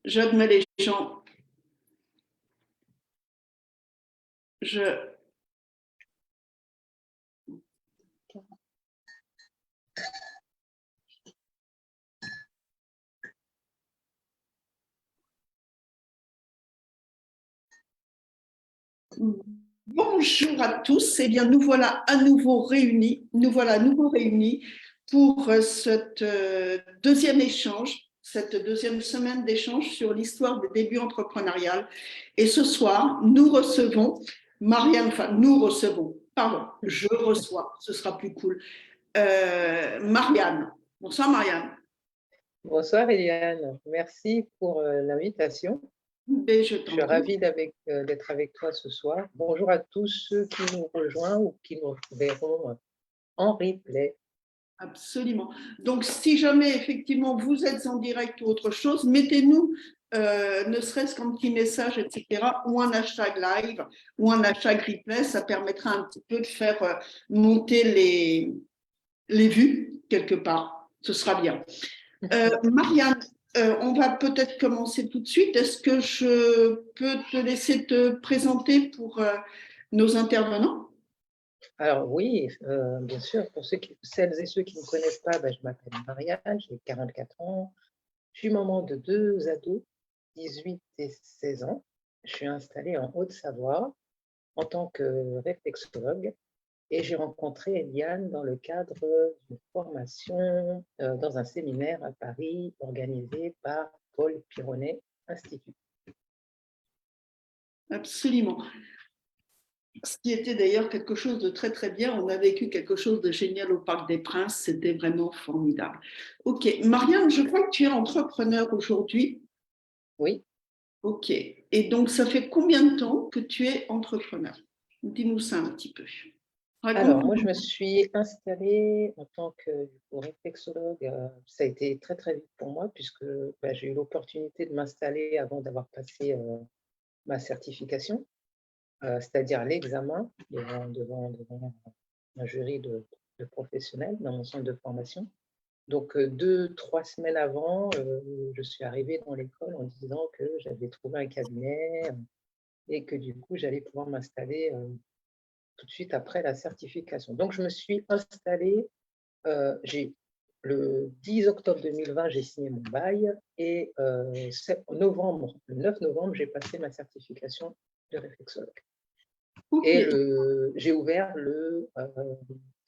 J'admets les gens. Je... Bonjour à tous. Eh bien, nous voilà à nouveau réunis. Nous voilà à nouveau réunis pour cette deuxième échange, cette deuxième semaine d'échange sur l'histoire des débuts entrepreneuriales. Et ce soir, nous recevons Marianne, enfin, nous recevons, pardon, je reçois, ce sera plus cool, Marianne. Bonsoir, Marianne. Bonsoir Eliane, merci pour l'invitation. Ben, je Je suis t'en prie. ravie d'être avec toi ce soir. Bonjour à tous ceux qui nous rejoignent ou qui nous verront en replay. Absolument. Donc, si jamais effectivement vous êtes en direct ou autre chose, mettez-nous ne serait-ce qu'un petit message, etc., ou un hashtag live, ou un hashtag replay, ça permettra un petit peu de faire monter les vues quelque part. Ce sera bien. Marianne, on va peut-être commencer tout de suite. Est-ce que je peux te laisser te présenter pour nos intervenants? Alors oui, bien sûr, pour celles et ceux qui ne me connaissent pas, je m'appelle Marianne, j'ai 44 ans, je suis maman de 2 ados, 18 et 16 ans. Je suis installée en Haute-Savoie en tant que réflexologue. Et j'ai rencontré Eliane dans le cadre d'une formation dans un séminaire à Paris organisé par Paul Pironnet Institut. Absolument. Ce qui était d'ailleurs quelque chose de très très bien. On a vécu quelque chose de génial au Parc des Princes. C'était vraiment formidable. Ok, Marianne, je crois que tu es entrepreneur aujourd'hui. Oui. Ok. Et donc, ça fait combien de temps que tu es entrepreneur? Dis-nous ça un petit peu. Alors, moi, Raconte-nous. je me suis installée en tant que réflexologue. Ça a été très, très vite pour moi puisque j'ai eu l'opportunité de m'installer avant d'avoir passé ma certification, c'est-à-dire l'examen devant un jury de professionnels dans mon centre de formation. Donc, 2-3 semaines avant, je suis arrivée dans l'école en disant que j'avais trouvé un cabinet et que du coup, j'allais pouvoir m'installer tout de suite après la certification. Donc, je me suis installée, le 10 octobre 2020, j'ai signé mon bail et le 9 novembre, j'ai passé ma certification de réflexologue. Okay. Et j'ai ouvert le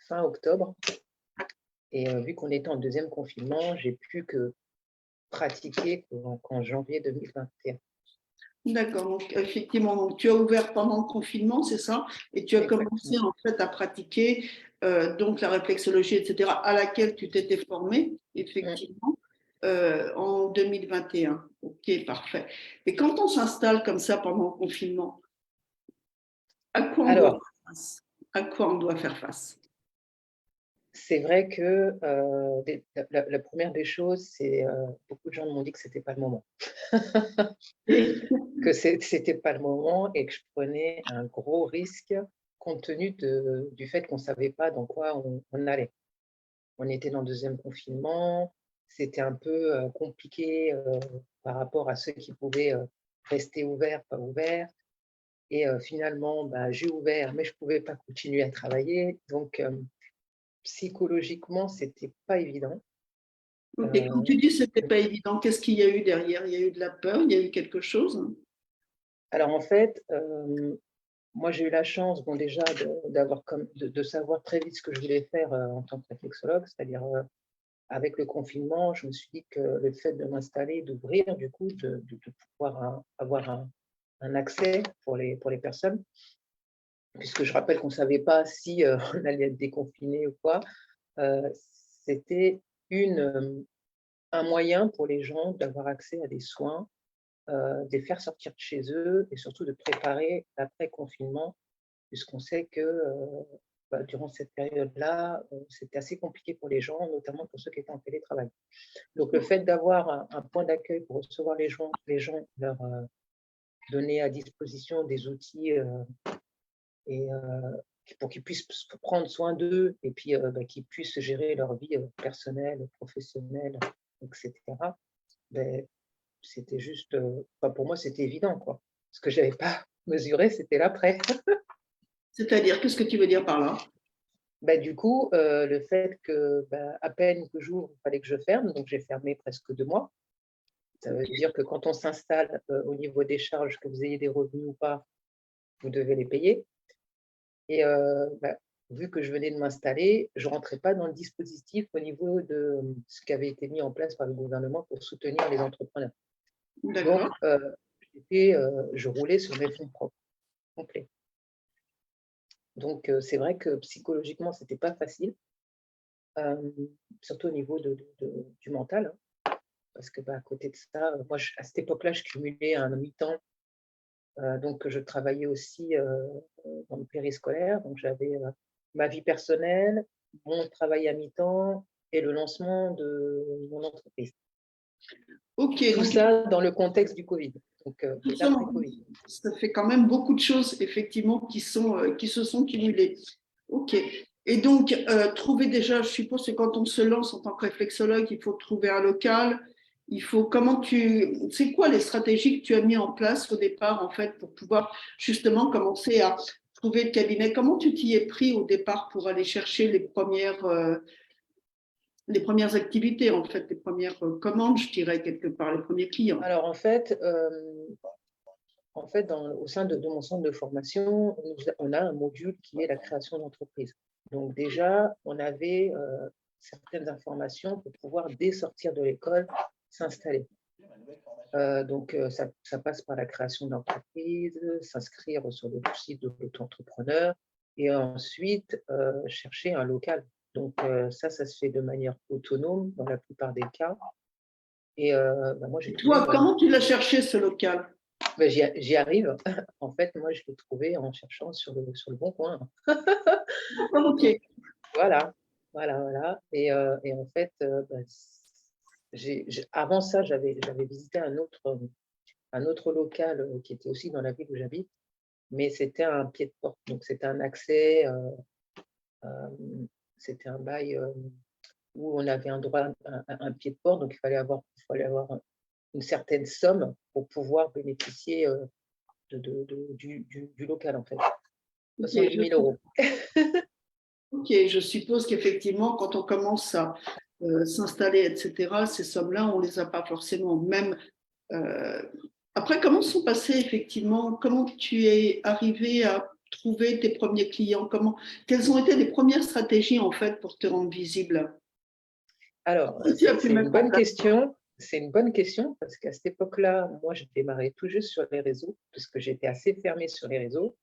fin octobre. Et vu qu'on était en deuxième confinement, j'ai pu que pratiquer qu'en janvier 2021. D'accord, donc effectivement, donc, tu as ouvert pendant le confinement, c'est ça? Et tu as commencé en fait à pratiquer donc la réflexologie, etc., à laquelle tu t'étais formée, effectivement, en 2021. Ok, parfait. Et quand on s'installe comme ça pendant le confinement, à quoi on doit Alors, faire face? À quoi on doit faire face? c'est vrai que la première des choses, c'est beaucoup de gens m'ont dit que c'était pas le moment. Que c'était pas le moment et que je prenais un gros risque compte tenu du fait qu'on ne savait pas dans quoi on allait. On était dans le deuxième confinement, c'était un peu compliqué par rapport à ceux qui pouvaient rester ouverts, pas ouverts. Et finalement, j'ai ouvert, mais je ne pouvais pas continuer à travailler. Donc, psychologiquement, c'était pas évident. Ok, quand tu dis que c'était pas évident, qu'est-ce qu'il y a eu derrière? Il y a eu de la peur, il y a eu quelque chose? Alors, en fait, moi, j'ai eu la chance, déjà, de savoir très vite ce que je voulais faire en tant que réflexologue, c'est-à-dire avec le confinement, je me suis dit que le fait de m'installer, d'ouvrir, du coup, de pouvoir avoir un accès pour les personnes, puisque je rappelle qu'on ne savait pas si on allait être déconfiné ou quoi, c'était un moyen pour les gens d'avoir accès à des soins, de les faire sortir de chez eux et surtout de préparer l'après-confinement, puisqu'on sait que durant cette période-là, c'était assez compliqué pour les gens, notamment pour ceux qui étaient en télétravail. Donc, le fait d'avoir un point d'accueil pour recevoir les gens leur donner à disposition des outils et pour qu'ils puissent prendre soin d'eux et puis qu'ils puissent gérer leur vie personnelle, professionnelle, etc. c'était juste, pour moi, c'était évident, quoi. Ce que je n'avais pas mesuré, c'était l'après. C'est-à-dire, qu'est-ce que tu veux dire par là? Du coup, le fait que, à peine que j'ouvre, il fallait que je ferme, donc j'ai fermé presque 2 mois. Ça veut dire que quand on s'installe, au niveau des charges, que vous ayez des revenus ou pas, vous devez les payer. Et vu que je venais de m'installer, je ne rentrais pas dans le dispositif au niveau de ce qui avait été mis en place par le gouvernement pour soutenir les entrepreneurs. Donc, D'accord. je roulais sur mes fonds propres, complets. Donc, c'est vrai que psychologiquement, ce n'était pas facile, surtout au niveau du mental, hein, parce que à côté de ça, moi, à cette époque-là, je cumulais un mi-temps. Donc, je travaillais aussi dans le périscolaire. Donc, j'avais ma vie personnelle, mon travail à mi-temps et le lancement de mon entreprise. Ok, Tout donc ça dans le contexte du Covid, donc justement, l'après-Covid. ça fait quand même beaucoup de choses, effectivement, qui se sont cumulées. Ok. Et donc, trouver déjà, je suppose que quand on se lance en tant que réflexologue, il faut trouver un local. Il faut, c'est quoi les stratégies que tu as mis en place au départ, en fait, pour pouvoir justement commencer à trouver le cabinet? Comment tu t'y es pris au départ pour aller chercher les premières activités, en fait, les premières commandes, je dirais, quelque part, les premiers clients? Alors, en fait, au sein de mon centre de formation, on a un module qui est la création d'entreprise. Donc déjà, on avait certaines informations pour pouvoir, dès sortir de l'école, s'installer. Donc, ça passe par la création d'entreprise, s'inscrire sur le site de l'auto-entrepreneur et ensuite chercher un local. Donc, ça se fait de manière autonome dans la plupart des cas. Et moi, j'ai trouvé Toi, comment tu l'as cherché, ce local? j'y arrive. En fait, moi, je l'ai trouvé en cherchant sur le bon coin. Ok. Voilà, voilà. Et en fait, avant ça, j'avais visité un autre local qui était aussi dans la ville où j'habite, mais c'était un pied de porte. Donc, c'était un accès, c'était un bail où on avait un droit à un pied de porte. Donc, il fallait avoir une certaine somme pour pouvoir bénéficier du local, en fait. Ok, 70 000 euros. je suppose qu'effectivement, quand on commence à s'installer, etc., ces sommes-là, on ne les a pas forcément. Même euh, après, comment sont passés effectivement, comment tu es arrivé à trouver tes premiers clients? Quelles ont été les premières stratégies en fait pour te rendre visible? Alors, Qu'est-ce que tu as pu c'est une mettre en bonne place? question. C'est une bonne question parce qu'à cette époque-là, moi, je démarrais tout juste sur les réseaux parce que j'étais assez fermée sur les réseaux,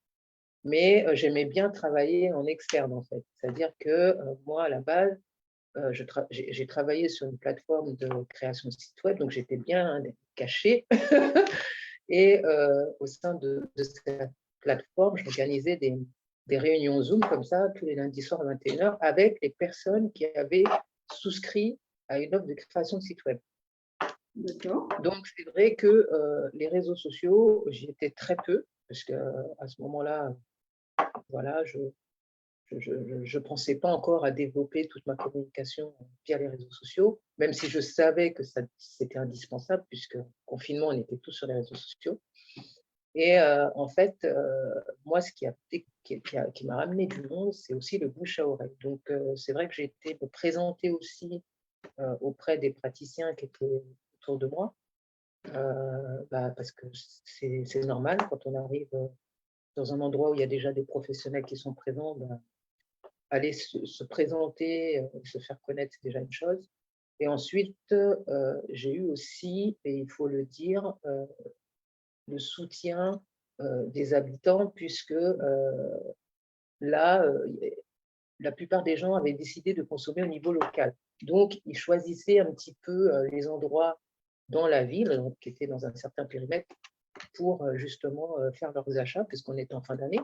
mais j'aimais bien travailler en externe, en fait. C'est-à-dire que moi, à la base, j'ai travaillé sur une plateforme de création de site web, donc j'étais bien cachée. Et au sein de cette plateforme, j'organisais des réunions Zoom comme ça, tous les lundis soirs à 21h, avec les personnes qui avaient souscrit à une offre de création de site web. D'accord. Donc, c'est vrai que les réseaux sociaux, j'y étais très peu, parce qu'à ce moment-là, voilà, je ne pensais pas encore à développer toute ma communication via les réseaux sociaux, même si je savais que c'était indispensable, puisque confinement, on était tous sur les réseaux sociaux. Et en fait, moi, ce qui m'a ramené du monde, c'est aussi le bouche à oreille. Donc, c'est vrai que j'ai été me présenter aussi auprès des praticiens qui étaient autour de moi, parce que c'est normal quand on arrive dans un endroit où il y a déjà des professionnels qui sont présents, aller se présenter, se faire connaître, c'est déjà une chose. Et ensuite, j'ai eu aussi, et il faut le dire, le soutien des habitants, puisque là, la plupart des gens avaient décidé de consommer au niveau local. Donc, ils choisissaient un petit peu les endroits dans la ville, donc, qui étaient dans un certain périmètre, pour justement faire leurs achats, puisqu'on est en fin d'année.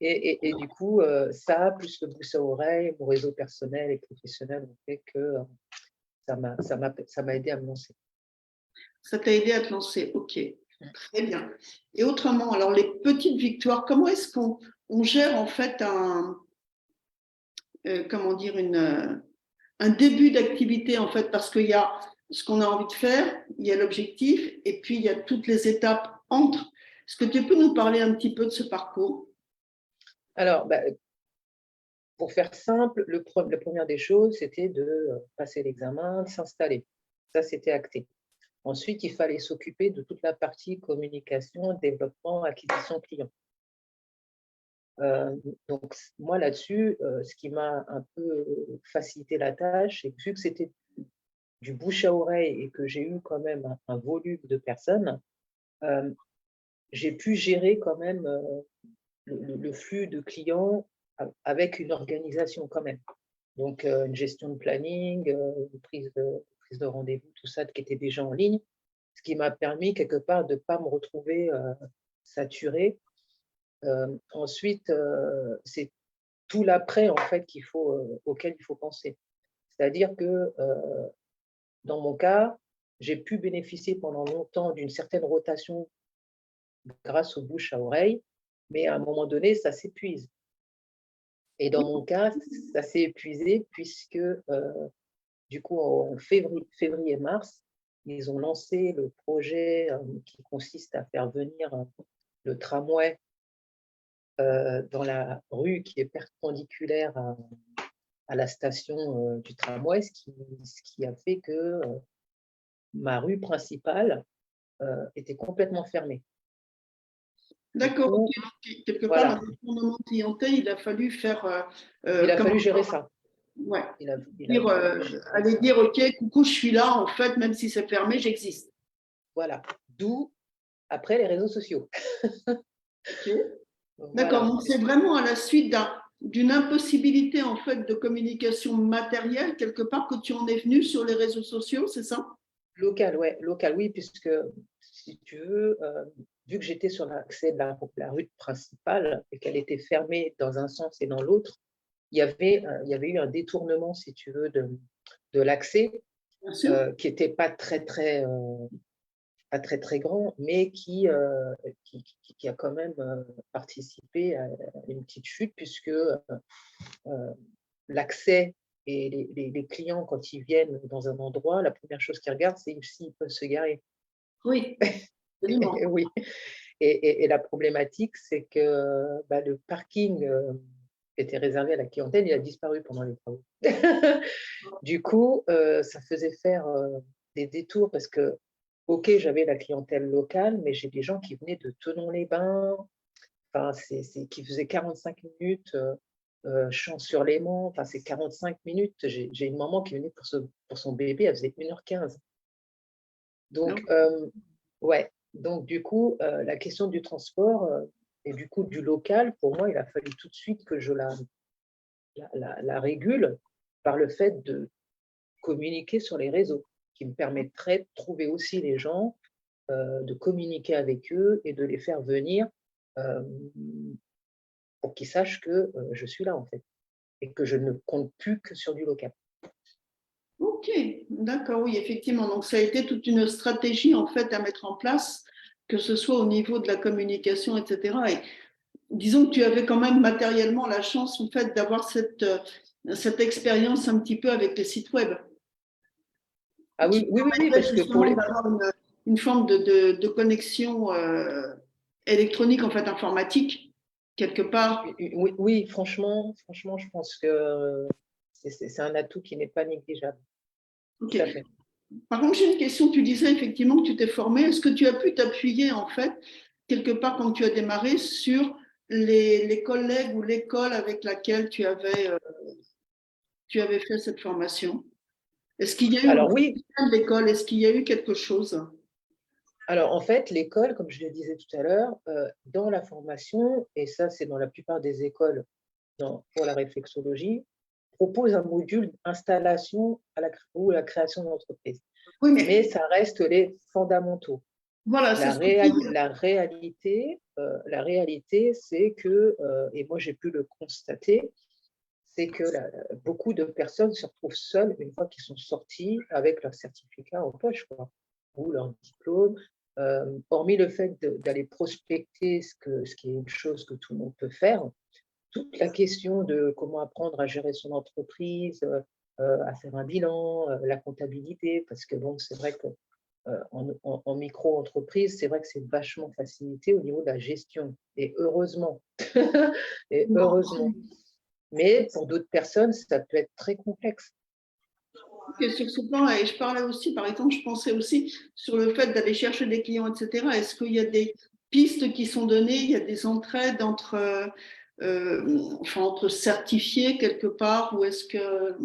Et du coup, ça, plus le bouche à oreille, mon réseau personnel et professionnel, ont fait que ça m'a aidé à me lancer. Ça t'a aidé à te lancer. Ok, très bien. Et autrement, alors les petites victoires, comment est-ce qu'on gère en fait comment dire, un début d'activité en fait, parce qu'il y a ce qu'on a envie de faire, il y a l'objectif, et puis il y a toutes les étapes entre. Est-ce que tu peux nous parler un petit peu de ce parcours? Alors, pour faire simple, la première des choses, c'était de passer l'examen, de s'installer. Ça, c'était acté. Ensuite, il fallait s'occuper de toute la partie communication, développement, acquisition client. Donc, moi, là-dessus, ce qui m'a un peu facilité la tâche, c'est que vu que c'était du bouche à oreille et que j'ai eu quand même un volume de personnes, j'ai pu gérer quand même le flux de clients avec une organisation quand même. Donc, une gestion de planning, une prise de rendez-vous, tout ça qui était déjà en ligne, ce qui m'a permis quelque part de ne pas me retrouver saturée. Ensuite, c'est tout l'après en fait auquel il faut penser. C'est-à-dire que dans mon cas, j'ai pu bénéficier pendant longtemps d'une certaine rotation grâce aux bouche à oreille, mais à un moment donné, ça s'épuise. Et dans mon cas, ça s'est épuisé puisque du coup, en février-mars, ils ont lancé le projet qui consiste à faire venir le tramway dans la rue qui est perpendiculaire à la station du tramway, ce qui a fait que ma rue principale était complètement fermée. D'accord, coup, quelque part, voilà, dans le tournement de clientèle, il a fallu faire. il a fallu gérer ça. Ouais. Il a Dire, fallu gérer aller ça. dire, OK, coucou, je suis là, en fait, même si c'est fermé, j'existe. Voilà, d'où après les réseaux sociaux. OK. D'accord, Voilà. donc c'est vraiment à la suite d'une impossibilité, en fait, de communication matérielle, quelque part, que tu en es venu sur les réseaux sociaux, c'est ça? Local, ouais, local, oui, puisque si tu veux, vu que j'étais sur l'accès de la rue principale et qu'elle était fermée dans un sens et dans l'autre, il y avait eu un détournement, si tu veux, de l'accès Bien sûr. qui n'était pas très grand, mais qui a quand même participé à une petite chute, puisque l'accès et les clients, quand ils viennent dans un endroit, la première chose qu'ils regardent, c'est s'ils peuvent se garer. Oui, absolument. Oui. Et la problématique, c'est que le parking qui était réservé à la clientèle, il a disparu pendant les travaux. Du coup, ça faisait faire des détours parce que, OK, j'avais la clientèle locale, mais j'ai des gens qui venaient de Thonon-les-Bains, enfin, qui faisaient 45 minutes, Champs-sur-Léman, enfin, c'est 45 minutes. J'ai une maman qui venait pour son bébé, elle faisait 1h15. Donc, ouais. Donc, du coup, la question du transport et du coup du local, pour moi, il a fallu tout de suite que je la régule par le fait de communiquer sur les réseaux, qui me permettrait de trouver aussi les gens, de communiquer avec eux et de les faire venir euh, pour qu'ils sachent que je suis là, en fait, et que je ne compte plus que sur du local. OK, d'accord, oui, effectivement. Donc, ça a été toute une stratégie, en fait, à mettre en place, que ce soit au niveau de la communication, etc. Et disons que tu avais quand même matériellement la chance, en fait, d'avoir cette expérience un petit peu avec les sites web, Ah qui oui, oui, oui, oui, permettait parce que pour justement les… d'avoir une forme de connexion électronique, en fait, informatique, quelque part. Oui, oui, franchement, je pense que c'est un atout qui n'est pas négligeable. OK. Tout à fait. Par contre, j'ai une question. Tu disais effectivement que tu t'es formé. Est-ce que tu as pu t'appuyer, en fait, quelque part, quand tu as démarré, sur les collègues ou l'école avec laquelle tu avais fait cette formation? Est-ce qu'il y a eu un Alors oui, soutien de l'école? Est-ce qu'il y a eu quelque chose? alors en fait, l'école, comme je le disais tout à l'heure, dans la formation, et ça c'est dans la plupart des écoles pour la réflexologie, propose un module d'installation ou la création d'entreprise. Oui, Mais mais ça reste les fondamentaux. voilà, c'est La, ce que tu dis. la réalité, c'est que, et moi j'ai pu le constater, c'est que beaucoup de personnes se retrouvent seules une fois qu'ils sont sortis avec leur certificat en poche, quoi, ou leur diplôme. Hormis le fait d'aller prospecter, ce qui est une chose que tout le monde peut faire, toute la question de comment apprendre à gérer son entreprise, à faire un bilan, la comptabilité, parce que bon, c'est vrai que en micro-entreprise, c'est vrai que c'est vachement facilité au niveau de la gestion, et heureusement. Et heureusement. Mais pour d'autres personnes, ça peut être très complexe. Et sur ce plan, et je parlais aussi, par exemple, je pensais aussi sur le fait d'aller chercher des clients, etc. Est-ce qu'il y a des pistes qui sont données, il y a des entraides enfin, entre certifiés quelque part, ou est-ce que…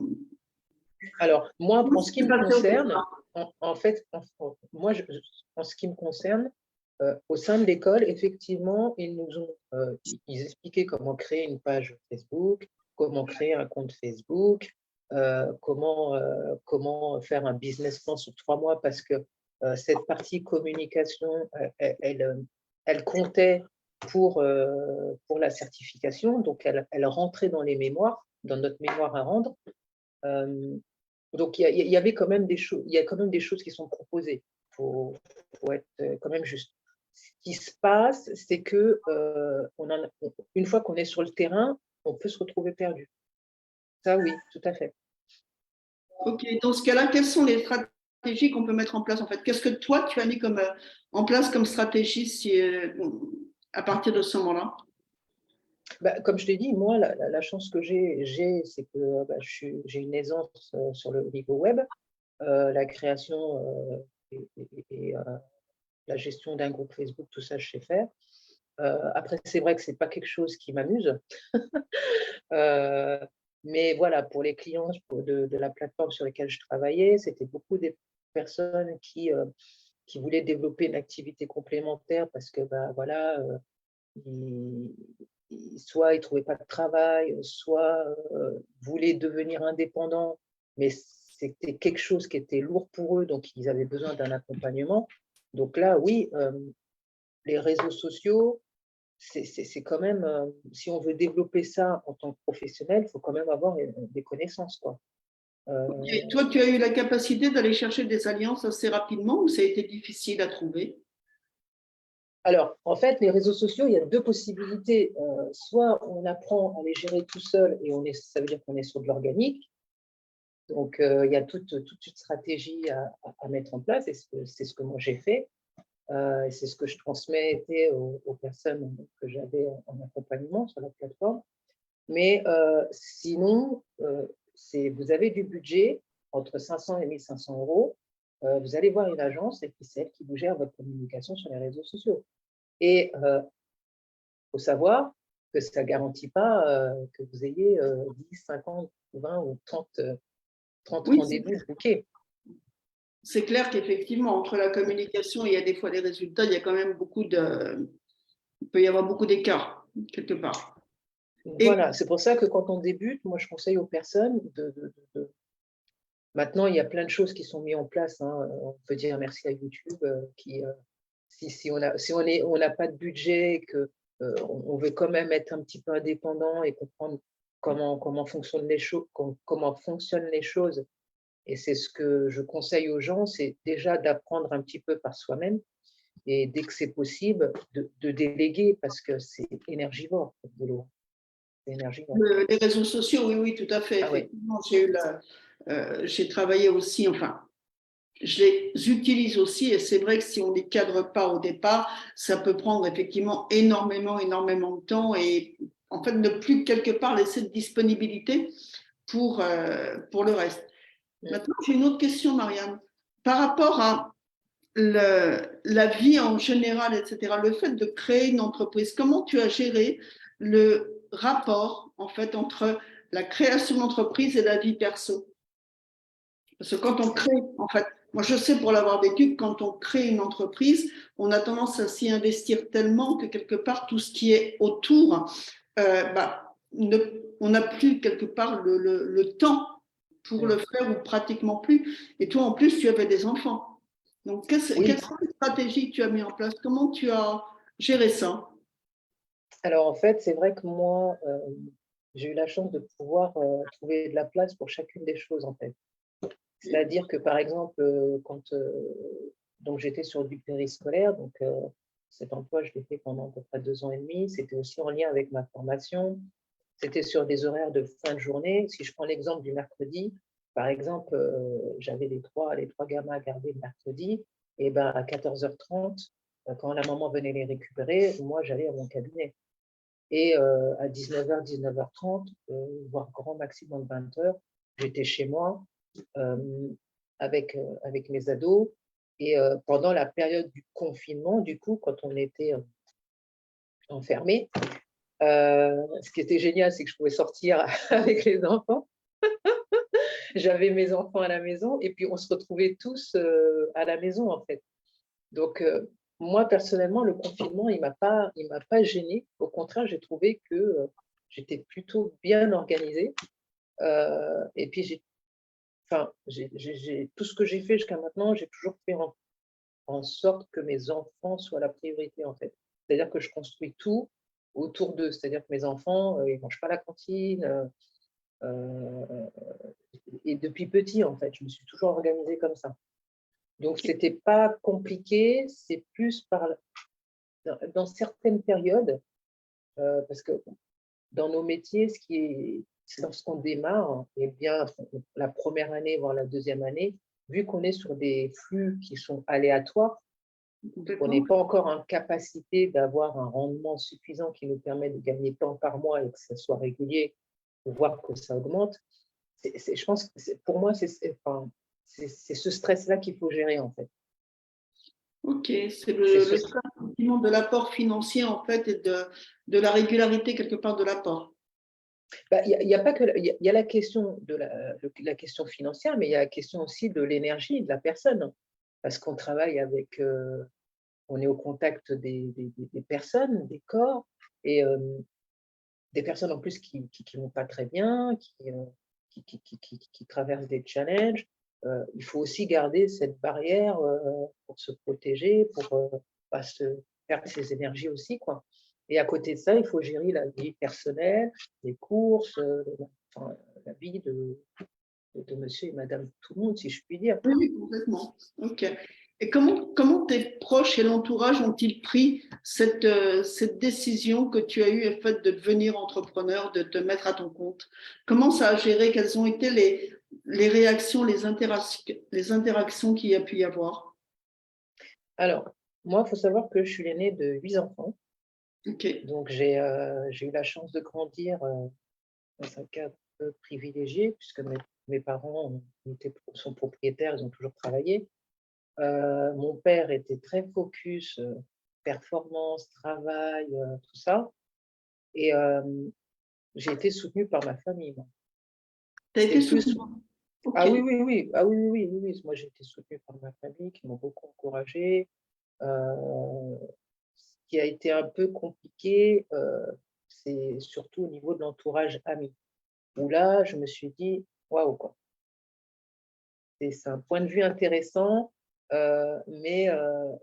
Alors, moi, en ce qui me concerne, moi, en ce qui me concerne, au sein de l'école, effectivement, ils expliquaient comment créer une page Facebook, comment créer un compte Facebook, comment faire un business plan sur 3 mois, parce que cette partie communication, elle comptait pour la certification, donc elle rentrait dans les mémoires, dans notre mémoire à rendre. Donc, il y avait quand même des choses, il y a quand même des choses qui sont proposées. Faut être quand même juste. Ce qui se passe, c'est que une fois qu'on est sur le terrain, on peut se retrouver perdu. Ça, oui, tout à fait. Ok, dans ce cas-là, quelles sont les stratégies qu'on peut mettre en place en fait? Qu'est-ce que toi, tu as mis en place comme stratégie à partir de ce moment-là? Bah, comme je t'ai dit, moi, la chance que j'ai, c'est que j'ai une aisance sur le niveau web, la création et la gestion d'un groupe Facebook, tout ça, je sais faire. Après, c'est vrai que c'est pas quelque chose qui m'amuse. Mais voilà, pour les clients de la plateforme sur laquelle je travaillais, c'était beaucoup des personnes qui voulaient développer une activité complémentaire parce que voilà, soit ils ne trouvaient pas de travail, soit voulaient devenir indépendants, mais c'était quelque chose qui était lourd pour eux, donc ils avaient besoin d'un accompagnement. Donc là, oui, les réseaux sociaux, c'est quand même, si on veut développer ça en tant que professionnel, il faut quand même avoir des connaissances, quoi. Et toi, tu as eu la capacité d'aller chercher des alliances assez rapidement ou ça a été difficile à trouver? Alors, en fait, les réseaux sociaux, il y a 2 possibilités. Soit on apprend à les gérer tout seul et ça veut dire qu'on est sur de l'organique. Donc, il y a toute une stratégie à mettre en place et c'est ce que moi j'ai fait. Et c'est ce que je transmettais aux personnes que j'avais en accompagnement sur la plateforme. Mais sinon, vous avez du budget entre 500 et 1 500 €. Vous allez voir une agence et puis c'est elle qui vous gère votre communication sur les réseaux sociaux. Et il faut savoir que ça ne garantit pas que vous ayez 10, 50, 20 ou 30 Oui, rendez-vous bookés. c'est clair qu'effectivement, entre la communication et il y a des fois les résultats, il y a quand même il peut y avoir beaucoup d'écart, quelque part. Et Voilà, c'est pour ça que quand on débute, moi je conseille aux personnes Maintenant, il y a plein de choses qui sont mises en place, hein. On peut dire merci à YouTube si on n'a pas de budget, que on veut quand même être un petit peu indépendant et comprendre comment fonctionnent les choses, comment fonctionnent les choses. Et c'est ce que je conseille aux gens, c'est déjà d'apprendre un petit peu par soi-même et dès que c'est possible, de déléguer parce que c'est énergivore, le boulot. C'est énergivore. les réseaux sociaux, oui, oui, tout à fait. Ah ouais. Effectivement, j'ai travaillé aussi, enfin, je les utilise aussi et c'est vrai que si on ne les cadre pas au départ, ça peut prendre effectivement énormément, énormément de temps et en fait ne plus quelque part laisser de disponibilité pour le reste. Maintenant, j'ai une autre question, Marianne. Par rapport à la vie en général, etc., le fait de créer une entreprise, comment tu as géré le rapport en fait entre la création d'entreprise et la vie perso? Parce que quand on crée, en fait, moi je sais pour l'avoir vécu, que quand on crée une entreprise, on a tendance à s'y investir tellement que quelque part tout ce qui est autour, on n'a plus quelque part le temps pour le faire ou pratiquement plus. Et toi en plus, tu avais des enfants. Donc quelles sont les stratégies que tu as mis en place? Comment tu as géré ça? Alors, en fait, c'est vrai que moi, j'ai eu la chance de pouvoir trouver de la place pour chacune des choses, en fait. C'est-à-dire que, par exemple, quand donc j'étais sur du périscolaire, donc cet emploi, je l'ai fait pendant à peu près 2 ans et demi. C'était aussi en lien avec ma formation. C'était sur des horaires de fin de journée. Si je prends l'exemple du mercredi, par exemple, j'avais les trois gamins à garder le mercredi, et ben à 14h30, quand la maman venait les récupérer, moi j'allais à mon cabinet. Et à 19h, 19h30, voire grand maximum 20h, j'étais chez moi avec mes ados. Et pendant la période du confinement, du coup, quand on était enfermés, ce qui était génial, c'est que je pouvais sortir avec les enfants. J'avais mes enfants à la maison et puis on se retrouvait tous à la maison, en fait. Donc, moi, personnellement, le confinement, il m'a pas gênée. Au contraire, j'ai trouvé que j'étais plutôt bien organisée. Et puis, tout ce que j'ai fait jusqu'à maintenant, j'ai toujours fait en sorte que mes enfants soient la priorité, en fait. C'est-à-dire que je construis tout autour d'eux. C'est-à-dire que mes enfants, ils ne mangent pas à la cantine. Euh, et depuis petit, en fait, je me suis toujours organisée comme ça. Donc, ce n'était pas compliqué, c'est plus dans certaines périodes, parce que dans nos métiers, c'est lorsqu'on démarre, et bien la première année, voire la deuxième année, vu qu'on est sur des flux qui sont aléatoires, on n'est pas encore en capacité d'avoir un rendement suffisant qui nous permet de gagner tant par mois et que ça soit régulier, pour voir que ça augmente. Je pense que pour moi, c'est ce stress-là qu'il faut gérer, en fait. Ok, c'est le sentiment de l'apport financier en fait et de la régularité quelque part de l'apport. Il y a pas que il y a la question de la question financière, mais il y a la question aussi de l'énergie de la personne, parce qu'on travaille avec, on est au contact des personnes, des corps, et des personnes en plus qui vont pas très bien, qui traversent des challenges. Il faut aussi garder cette barrière pour se protéger, pour pas se perdre ses énergies aussi, quoi. Et à côté de ça, il faut gérer la vie personnelle, les courses, enfin, la vie de monsieur et madame tout le monde, si je puis dire. Oui, oui, complètement. Ok. Et comment tes proches et l'entourage ont-ils pris cette décision que tu as eue, en fait, de devenir entrepreneur, de te mettre à ton compte? Comment ça a géré? Quelles ont été les réactions, les interactions qu'il y a pu y avoir? Alors, moi, il faut savoir que je suis l'aînée de 8 enfants. Ok. Donc, j'ai eu la chance de grandir dans un cadre privilégié, puisque mes parents sont propriétaires, ils ont toujours travaillé. Mon père était très focus, performance, travail, tout ça. Et j'ai été soutenue par ma famille, moi. Tu as été C'était plus. soutenant. Ok. Ah oui, oui, oui. Ah oui, oui, oui, oui. Moi, j'ai été soutenue par ma famille qui m'ont beaucoup encouragée. Ce qui a été un peu compliqué, c'est surtout au niveau de l'entourage ami, où là, je me suis dit, waouh, quoi. C'est un point de vue intéressant, mais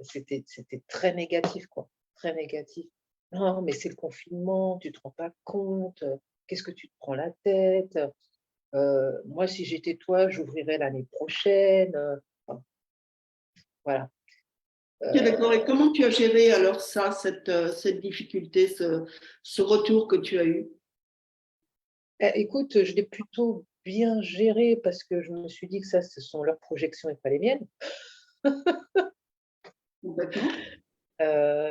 c'était très négatif, quoi. Très négatif. Non, mais c'est le confinement, tu ne te rends pas compte, qu'est-ce que tu te prends la tête? Moi, si j'étais toi, j'ouvrirais l'année prochaine. Enfin, voilà. Ok, d'accord. Et comment tu as géré alors ça, cette difficulté, ce retour que tu as eu? Écoute, je l'ai plutôt bien géré parce que je me suis dit que ça, ce sont leurs projections et pas les miennes. Complètement.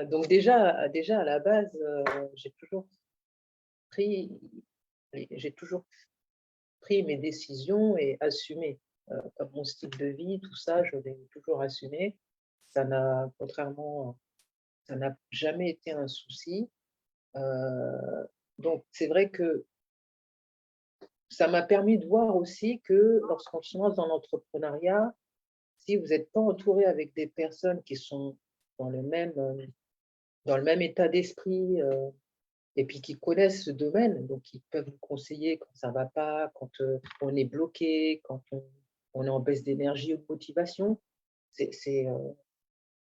Donc déjà à la base, pris j'ai toujours pris mes décisions et assumé. Comme mon style de vie, tout ça, je l'ai toujours assumé. Ça n'a jamais été un souci. Donc c'est vrai que ça m'a permis de voir aussi que lorsqu'on se lance dans l'entrepreneuriat, si vous n'êtes pas entouré avec des personnes qui sont dans dans le même état d'esprit, et puis qui connaissent ce domaine, donc qui peuvent vous conseiller quand ça ne va pas, quand on est bloqué, quand on est en baisse d'énergie ou de motivation,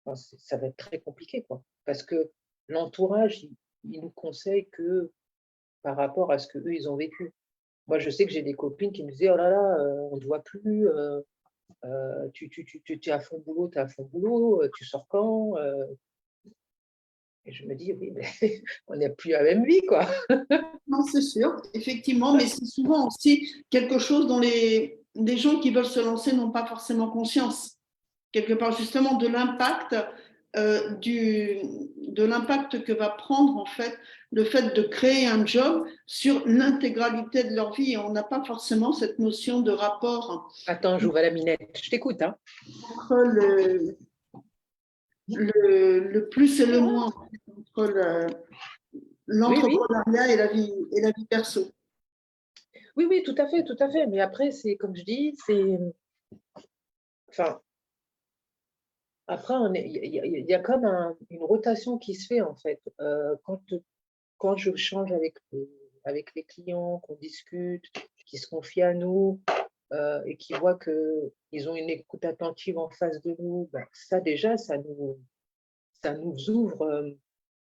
ça va être très compliqué, quoi. Parce que l'entourage, il nous conseille que par rapport à ce qu'eux, ils ont vécu. Moi, je sais que j'ai des copines qui me disaient, oh là là, on ne te voit plus, tu es à fond boulot, tu es à fond boulot, tu sors quand? Et je me dis, oui, mais on n'a plus la même vie, quoi. Non, c'est sûr, effectivement, mais c'est souvent aussi quelque chose dont des gens qui veulent se lancer n'ont pas forcément conscience, quelque part, justement, de l'impact de l'impact que va prendre, en fait, le fait de créer un job sur l'intégralité de leur vie. Et on n'a pas forcément cette notion de rapport Attends, j'ouvre la minette. Je t'écoute, hein. entre le plus et le moins, entre l'entrepreneuriat et la vie perso. Oui, oui, tout à fait, tout à fait. Mais après, c'est comme je dis, c'est. Enfin, après, il y a comme une rotation qui se fait, en fait. Quand je change avec les clients, qu'on discute, qui se confient à nous et qui voient qu'ils ont une écoute attentive en face de nous, ben, ça déjà, ça nous ouvre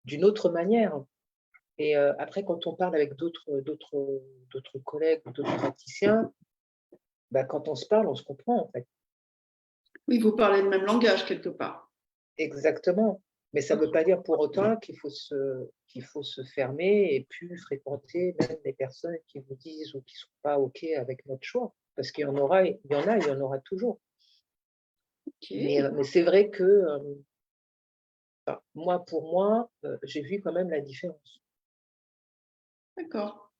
d'une autre manière. Et après, quand on parle avec d'autres collègues, d'autres praticiens, ben, quand on se parle, on se comprend, en fait. Oui, vous parlez le même langage quelque part. Exactement. Mais ça ne veut pas dire pour autant qu'il faut se fermer et puis fréquenter même des personnes qui vous disent ou qui ne sont pas OK avec notre choix. Parce qu'il y en aura, il y en aura toujours. Okay. Mais c'est vrai que moi, pour moi, j'ai vu quand même la différence. D'accord.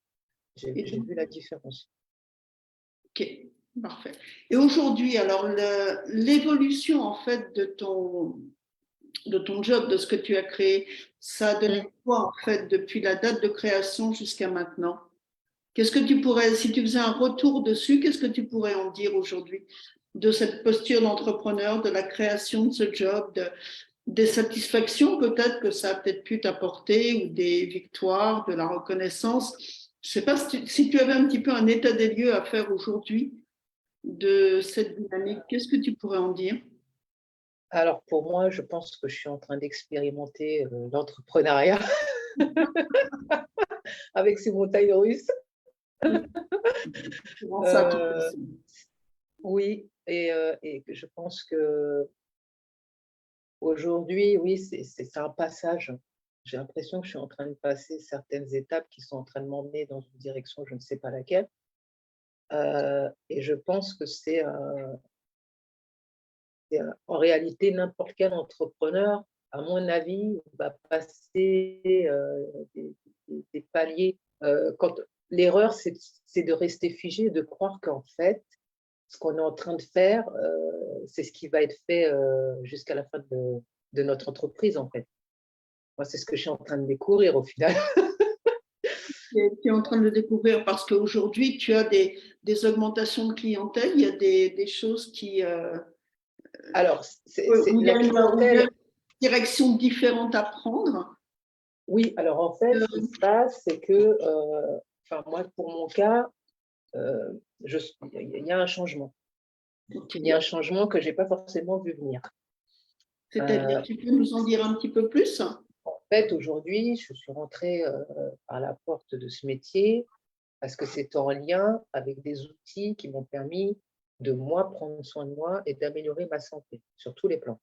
J'ai Et donc, vu la différence. OK, parfait. Et aujourd'hui, alors, l'évolution, en fait, de ton job, de ce que tu as créé, ça a donné quoi, en fait, depuis la date de création jusqu'à maintenant? Qu'est-ce que tu pourrais, si tu faisais un retour dessus, qu'est-ce que tu pourrais en dire aujourd'hui de cette posture d'entrepreneur, de la création de ce job, des satisfactions peut-être que ça a peut-être pu t'apporter ou des victoires, de la reconnaissance? Je ne sais pas si tu avais un petit peu un état des lieux à faire aujourd'hui de cette dynamique, qu'est-ce que tu pourrais en dire? Alors pour moi, je pense que je suis en train d'expérimenter l'entrepreneuriat avec ces montagnes russes. Comment ça, tu Euh, penses? oui, et je pense que aujourd'hui, oui, c'est un passage. J'ai l'impression que je suis en train de passer certaines étapes qui sont en train de m'emmener dans une direction, je ne sais pas laquelle. Et je pense que en réalité, n'importe quel entrepreneur, à mon avis, va passer des paliers. L'erreur, c'est de rester figé et de croire qu'en fait, ce qu'on est en train de faire, c'est ce qui va être fait jusqu'à la fin de notre entreprise, en fait. Moi, c'est ce que je suis en train de découvrir au final. Tu es en train de le découvrir parce qu'aujourd'hui, tu as des augmentations de clientèle, il y a des choses Alors, où la où il y a une clientèle, direction différente à prendre. oui, alors en fait, Euh, ce qui se passe, c'est que, enfin, moi, pour mon cas, il y a un changement. ok. Il y a un changement que je n'ai pas forcément vu venir. C'est-à-dire, tu peux nous en dire un petit peu plus? En fait, aujourd'hui, je suis rentrée par la porte de ce métier parce que c'est en lien avec des outils qui m'ont permis de moi prendre soin de moi et d'améliorer ma santé sur tous les plans.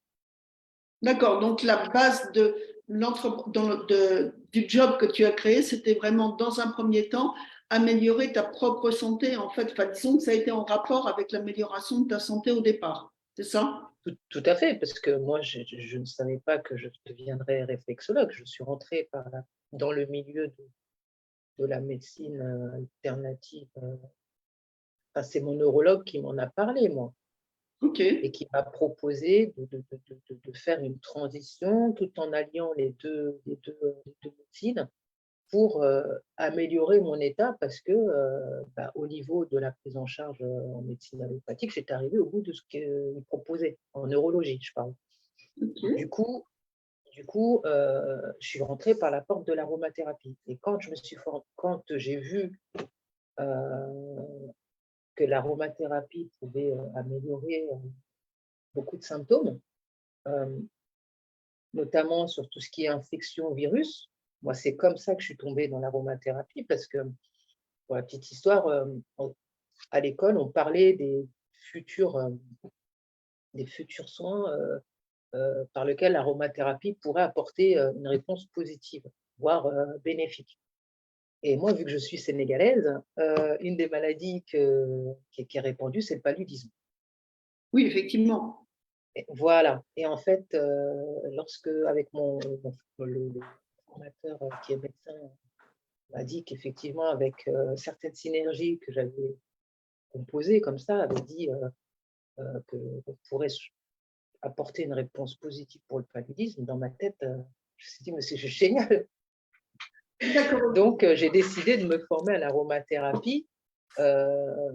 D'accord, donc la base du job que tu as créé, c'était vraiment dans un premier temps améliorer ta propre santé. En fait, enfin, disons que ça a été en rapport avec l'amélioration de ta santé au départ, c'est ça? Tout à fait, parce que moi, je ne savais pas que je deviendrais réflexologue. Je suis rentrée dans le milieu de la médecine alternative. Enfin, c'est mon neurologue qui m'en a parlé, moi, Ok, et qui m'a proposé de faire une transition tout en alliant les deux médecines pour améliorer mon état parce que au niveau de la prise en charge en médecine allopathique, j'étais arrivée au bout de ce qu'il proposait, en neurologie, je parle. ok. Du coup, je suis rentrée par la porte de l'aromathérapie. Et quand j'ai vu que l'aromathérapie pouvait améliorer beaucoup de symptômes, euh, notamment sur tout ce qui est infection virus, moi, c'est comme ça que je suis tombée dans l'aromathérapie parce que, pour la petite histoire, à l'école, on parlait futurs, euh, des futurs soins par lesquels l'aromathérapie pourrait apporter une réponse positive, voire bénéfique. Et moi, vu que je suis sénégalaise, une des maladies qui est répandue, c'est le paludisme. Oui, effectivement. Et voilà. Et en fait, lorsque, avec le formateur qui est médecin, m'a dit qu'effectivement, avec certaines synergies que j'avais composées comme ça, avait dit que on pourrait apporter une réponse positive pour le paludisme. Dans ma tête, je me suis dit, mais c'est juste génial. D'accord. Donc, j'ai décidé de me former à l'aromathérapie. euh,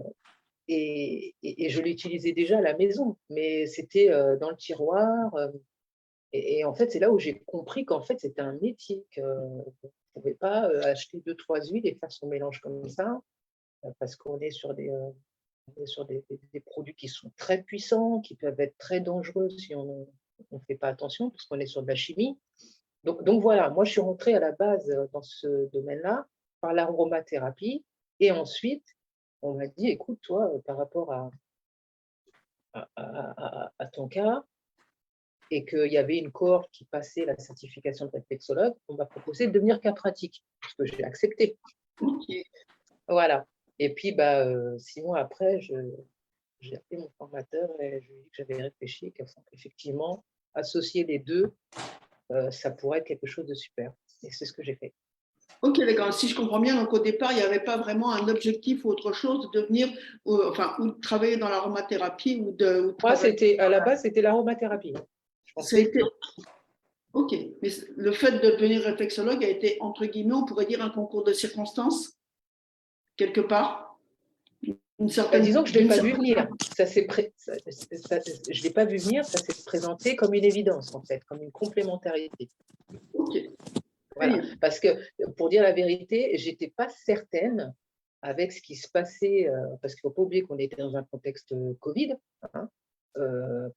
et je l'utilisais déjà à la maison, mais c'était dans le tiroir. Et en fait, c'est là où j'ai compris qu'en fait, c'était un métier, qu'on ne pouvait pas acheter 2, 3 huiles et faire son mélange comme ça, parce qu'on est sur des produits qui sont très puissants, qui peuvent être très dangereux si on ne fait pas attention, parce qu'on est sur de la chimie. Donc voilà, moi, je suis rentrée à la base dans ce domaine-là par l'aromathérapie. Et ensuite, on m'a dit, écoute, toi, par rapport à ton cas, et qu'il y avait une cohorte qui passait la certification de réflexologue, on m'a proposé de devenir cas pratique, ce que j'ai accepté. Ok. Voilà. Et puis, 6 mois après, j'ai appelé mon formateur et je lui ai dit que j'avais réfléchi, qu'effectivement, associer les deux, ça pourrait être quelque chose de super. Et c'est ce que j'ai fait. Ok, d'accord. Si je comprends bien, donc au départ, il n'y avait pas vraiment un objectif ou autre chose de devenir, enfin, ou de travailler dans l'aromathérapie ou de Moi, travailler. à la base, c'était l'aromathérapie. Je Ça a pensais été. que Ok. Mais le fait de devenir réflexologue a été, entre guillemets, on pourrait dire un concours de circonstances, quelque part. Une certaine. disons que je ne l'ai D'une pas vu certaine. venir. Je ne l'ai pas vu venir, ça s'est présenté comme une évidence, en fait, comme une complémentarité. Ok. Voilà. Parce que, pour dire la vérité, je n'étais pas certaine avec ce qui se passait, parce qu'il ne faut pas oublier qu'on était dans un contexte Covid, hein,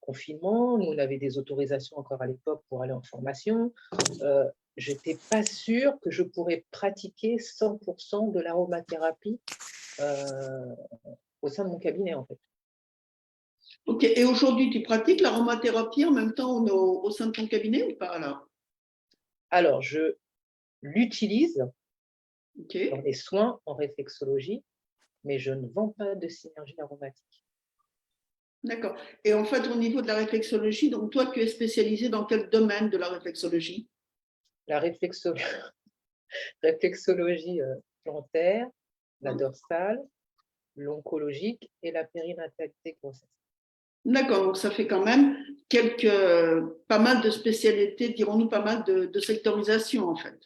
confinement, nous on avait des autorisations encore à l'époque pour aller en formation. Je n'étais pas sûre que je pourrais pratiquer 100% de l'aromathérapie au sein de mon cabinet, en fait. Ok. Et aujourd'hui, tu pratiques l'aromathérapie en même temps au sein de ton cabinet ou pas alors? Alors, je l'utilise Ok. dans les soins en réflexologie, mais je ne vends pas de synergie aromatique. D'accord. Et en fait, au niveau de la réflexologie, donc toi, tu es spécialisé dans quel domaine de la réflexologie? La réflexologie plantaire, la dorsale, l'oncologique et la périnatalité grossesse. D'accord, donc ça fait quand même pas mal de spécialités, dirons-nous, pas mal de sectorisation en fait.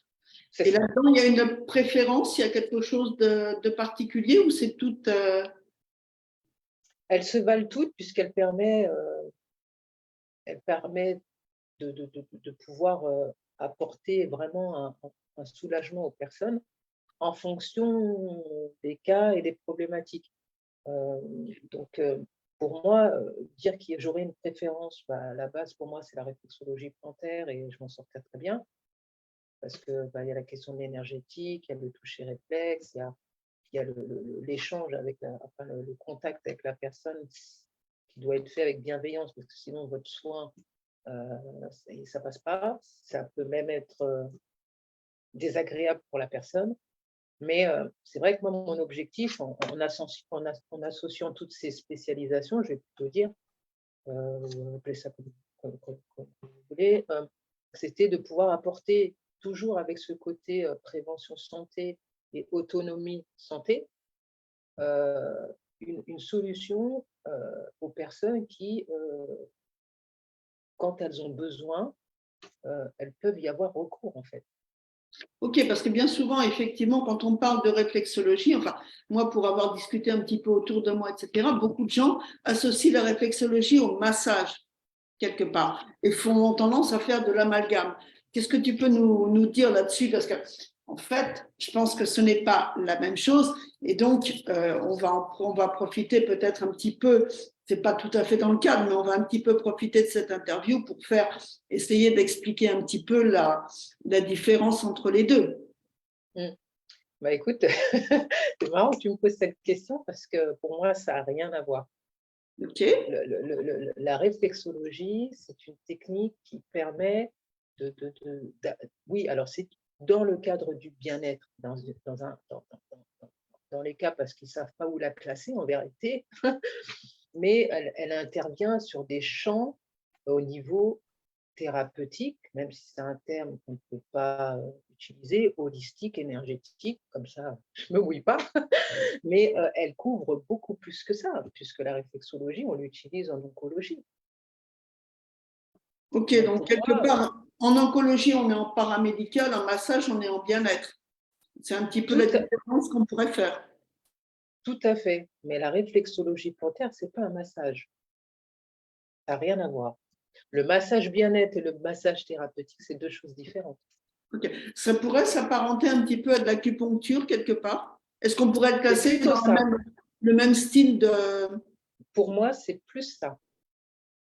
Et là-dedans, il y a une préférence, il y a quelque chose de particulier ou c'est tout. Elles se valent toutes puisqu'elles permettent de pouvoir apporter vraiment un soulagement aux personnes en fonction des cas et des problématiques. Donc, pour moi, dire que j'aurais une préférence, la base pour moi, c'est la réflexologie plantaire et je m'en sors très, très bien parce que il y a la question de l'énergétique, il y a le toucher réflexe, il y a l'échange avec le contact avec la personne qui doit être fait avec bienveillance parce que sinon votre soin, ça passe pas. Ça peut même être désagréable pour la personne. Mais c'est vrai que moi, mon objectif, en associant toutes ces spécialisations, je vais plutôt dire, appelez ça comme vous voulez, c'était de pouvoir apporter toujours avec ce côté prévention santé et autonomie santé, une solution aux personnes qui, quand elles ont besoin, elles peuvent y avoir recours en fait. Ok, parce que bien souvent, effectivement, quand on parle de réflexologie, enfin, moi, pour avoir discuté un petit peu autour de moi, etc., beaucoup de gens associent la réflexologie au massage, quelque part, et ont tendance à faire de l'amalgame. Qu'est-ce que tu peux nous dire là-dessus? Parce que, en fait, je pense que ce n'est pas la même chose, et donc, on va profiter peut-être un petit peu, c'est pas tout à fait dans le cadre, mais on va un petit peu profiter de cette interview pour essayer d'expliquer un petit peu la différence entre les deux. Écoute, c'est marrant que tu me poses cette question parce que pour moi, ça n'a rien à voir. Okay. La réflexologie, c'est une technique qui permet oui, alors dans le cadre du bien-être, dans les cas parce qu'ils ne savent pas où la classer en vérité, mais elle intervient sur des champs au niveau thérapeutique, même si c'est un terme qu'on ne peut pas utiliser, holistique, énergétique, comme ça, je ne me mouille pas, mais elle couvre beaucoup plus que ça, puisque la réflexologie, on l'utilise en oncologie. Ok, Donc, donc pour quelque moi, part, en oncologie, on est en paramédical, en massage, on est en bien-être. C'est un petit peu la différence qu'on pourrait faire. Tout à fait, mais la réflexologie plantaire, ce n'est pas un massage. Ça n'a rien à voir. Le massage bien-être et le massage thérapeutique, c'est deux choses différentes. Ok. Ça pourrait s'apparenter un petit peu à de l'acupuncture quelque part. Est-ce qu'on pourrait le C'est classer plutôt dans ça. le même style de… Pour moi, c'est plus ça.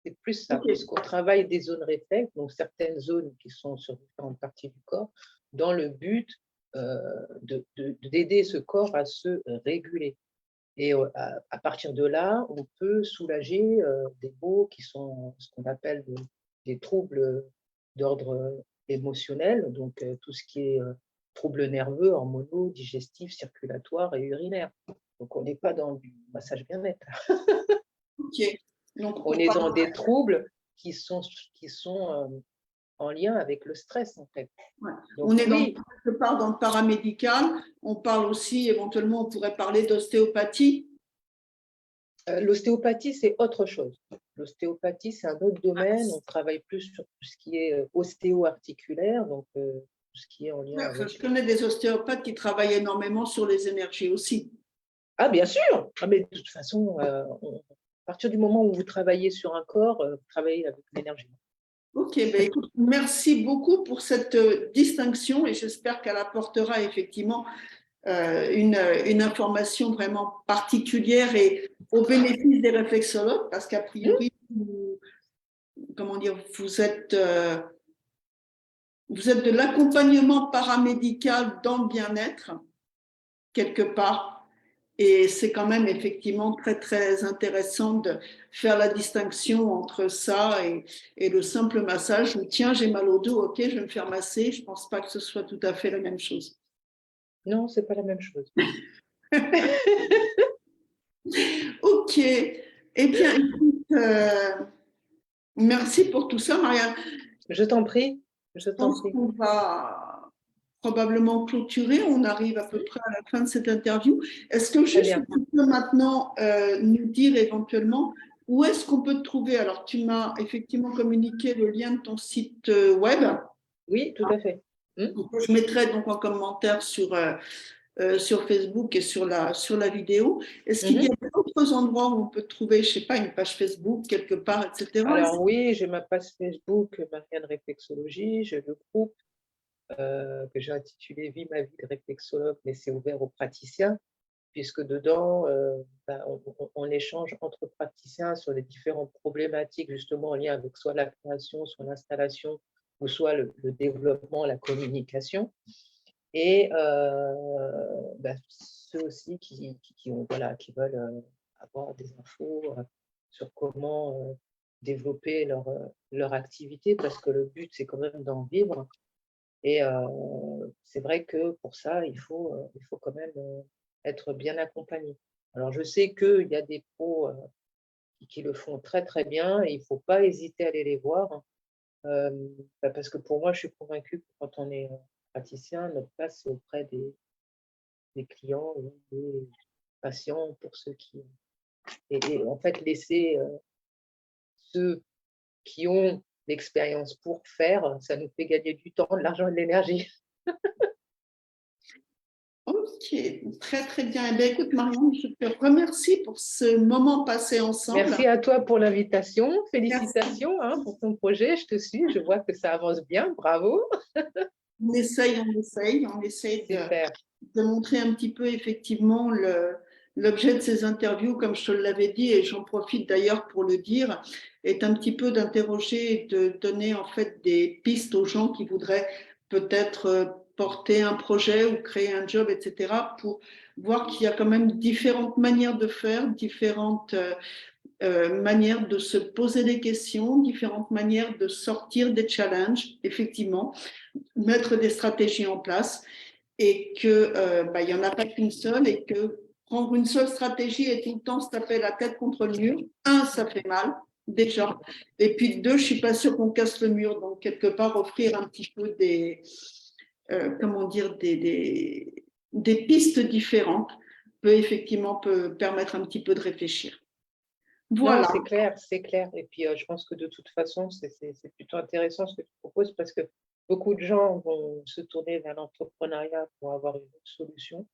C'est plus ça, Ok. puisqu'on travaille des zones réflexes, donc certaines zones qui sont sur différentes parties du corps, dans le but d'aider ce corps à se réguler. Et à partir de là, on peut soulager des maux qui sont ce qu'on appelle des troubles d'ordre émotionnel, donc tout ce qui est troubles nerveux, hormonaux, digestifs, circulatoires et urinaires. Donc on n'est pas dans du massage bien-être. Ok. Donc, On est dans des troubles qui sont en lien avec le stress, en fait. ouais. Donc, On est oui, quelque part dans le paramédical. On parle aussi, éventuellement, on pourrait parler d'ostéopathie. l'ostéopathie, c'est autre chose. L'ostéopathie, c'est un autre domaine. On travaille plus sur tout ce qui est ostéo-articulaire, donc tout ce qui est en lien Ouais, enfin, avec… je connais des ostéopathes qui travaillent énormément sur les énergies aussi. Ah, bien sûr. Ah, mais de toute façon, à partir du moment où vous travaillez sur un corps, vous travaillez avec l'énergie. Ok, ben écoute, merci beaucoup pour cette distinction et j'espère qu'elle apportera effectivement une information vraiment particulière et au bénéfice des réflexologues parce qu'a priori, comment dire, vous êtes de l'accompagnement paramédical dans le bien-être quelque part. Et c'est quand même effectivement très, très intéressant de faire la distinction entre ça et le simple massage où, tiens, j'ai mal au dos, ok, je vais me faire masser. Je ne pense pas que ce soit tout à fait la même chose. Non, ce n'est pas la même chose. Ok. Eh bien, écoute, merci pour tout ça, Marianne. Je t'en prie. Je Je t'en pense prie. qu'on va probablement clôturer. On arrive à peu près à la fin de cette interview. Est-ce que Très juste bien. tu peux maintenant nous dire éventuellement où est-ce qu'on peut te trouver? Alors, tu m'as effectivement communiqué le lien de ton site web. Oui, tout à fait. Je mettrai donc en commentaire sur Facebook et sur la vidéo. Est-ce qu'il y a d'autres endroits où on peut te trouver, je ne sais pas, une page Facebook quelque part, etc. Alors oui, j'ai ma page Facebook, Marianne Réflexologie, j'ai le groupe que j'ai intitulé Vie ma vie de réflexologue, mais c'est ouvert aux praticiens, puisque dedans, on échange entre praticiens sur les différentes problématiques, justement en lien avec soit la création, soit l'installation, ou soit le développement, la communication. Et ceux aussi voilà, qui veulent avoir des infos sur comment développer leur activité, parce que le but, c'est quand même d'en vivre. Et c'est vrai que pour ça, il faut quand même être bien accompagné. Alors, je sais qu'il y a des pros qui le font très, très bien et il ne faut pas hésiter à aller les voir. Parce que pour moi, je suis convaincue que quand on est praticien, notre place, c'est auprès des clients ou des patients pour ceux qui… Et en fait, laisser ceux qui ont l'expérience pour faire, ça nous fait gagner du temps, de l'argent et de l'énergie. Ok, très très bien. Eh bien, écoute, Marianne, je te remercie pour ce moment passé ensemble. Merci à toi pour l'invitation. Félicitations pour ton projet. Je te suis. Je vois que ça avance bien. Bravo. On essaye de montrer un petit peu effectivement l'objet de ces interviews, comme je te l'avais dit, et j'en profite d'ailleurs pour le dire, est un petit peu d'interroger et de donner en fait des pistes aux gens qui voudraient peut-être porter un projet ou créer un job, etc., pour voir qu'il y a quand même différentes manières de faire, différentes manières de se poser des questions, différentes manières de sortir des challenges, effectivement, mettre des stratégies en place et qu'il n'y en a pas qu'une seule et que prendre une seule stratégie et tout le temps se taper la tête contre le mur, ça fait mal déjà, et puis deux, je ne suis pas sûre qu'on casse le mur, donc quelque part offrir un petit peu des pistes différentes peut effectivement permettre un petit peu de réfléchir. Voilà. Non, c'est clair. Et puis, je pense que de toute façon, c'est plutôt intéressant ce que tu proposes parce que beaucoup de gens vont se tourner vers l'entrepreneuriat pour avoir une autre solution.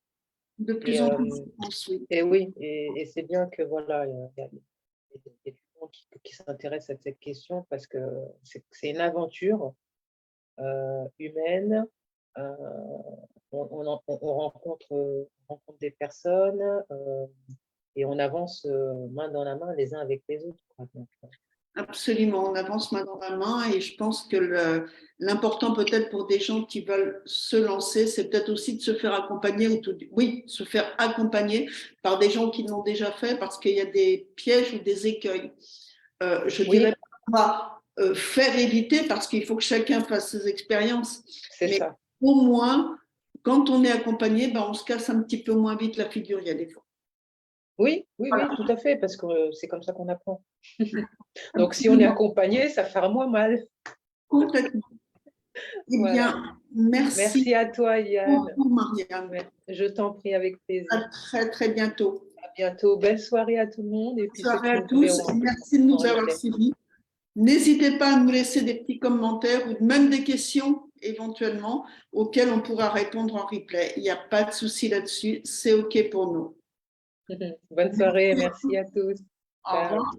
De plus en plus, je pense, oui. Et oui, et c'est bien que voilà, il y a des gens qui s'intéressent à cette question parce que c'est une aventure humaine. On rencontre des personnes et on avance main dans la main les uns avec les autres, quoi. Donc, absolument, on avance main dans la main et je pense que l'important peut-être pour des gens qui veulent se lancer, c'est peut-être aussi de se faire accompagner, se faire accompagner par des gens qui l'ont déjà fait parce qu'il y a des pièges ou des écueils. Je dirais pas faire éviter parce qu'il faut que chacun fasse ses expériences. C'est mais ça. Au moins, quand on est accompagné, on se casse un petit peu moins vite la figure, il y a des fois. Oui, tout à fait, parce que c'est comme ça qu'on apprend. Donc, si on est accompagné, ça fera moins mal. Complètement. Eh bien, merci. Merci à toi, Yann. Beaucoup, Marianne. Je t'en prie, avec plaisir. À très, très bientôt. À bientôt. Belle soirée à tout le monde. Et puis, bonne soirée à tous. Merci de nous avoir suivis. N'hésitez pas à nous laisser des petits commentaires ou même des questions éventuellement auxquelles on pourra répondre en replay. Il n'y a pas de souci là-dessus. C'est OK pour nous. Bonne soirée. Merci à tous. Au revoir.